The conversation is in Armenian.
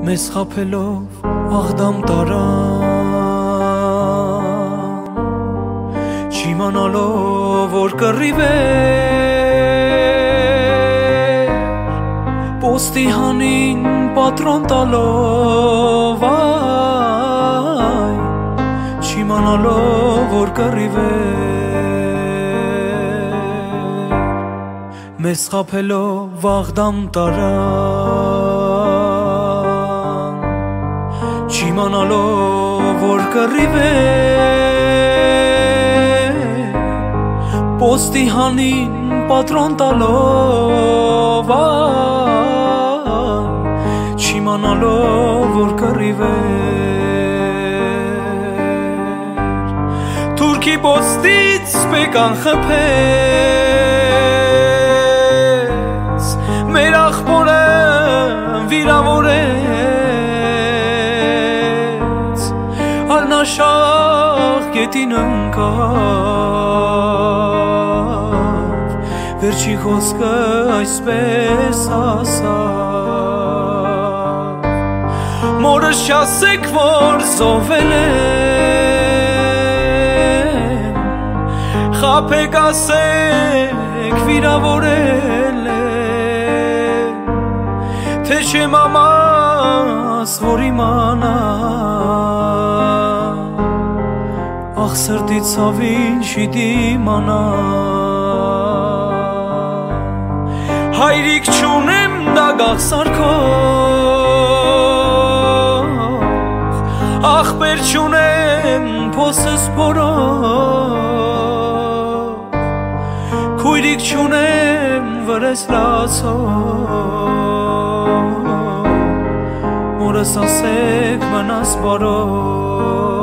մեզ խաբելով աղդամ տարան, չիմանալով որ կռիվ էր, պոստի հանին պատրոն տալով, չիմանալով որ կռիվ էր, մեզ խաբելով աղդամ տարան, չիմանալով որ կռիվ էր, պոստի հանին պատրոն տալով, չիմանալով որ կռիվ էր, թուրքի պոստից պեկան խփեց, մեր աղբորը վիրավորեց, Արնաշաղ գետին ընկավ, վերջի խոսքը այսպես ասավ, մորս չասեք որ զոհվել եմ, խաբեք ասեք վիրավորել եմ, թե չեմ ամաս որ իմանա, ախ սրտի ցավին չի դիմանա, հայրիկ չունեմ դագաղ սարքող, ախպեր չունեմ փոսս փորող, քույրիկ չունեմ վրես լացող, մորս ասեք մնաս բարով,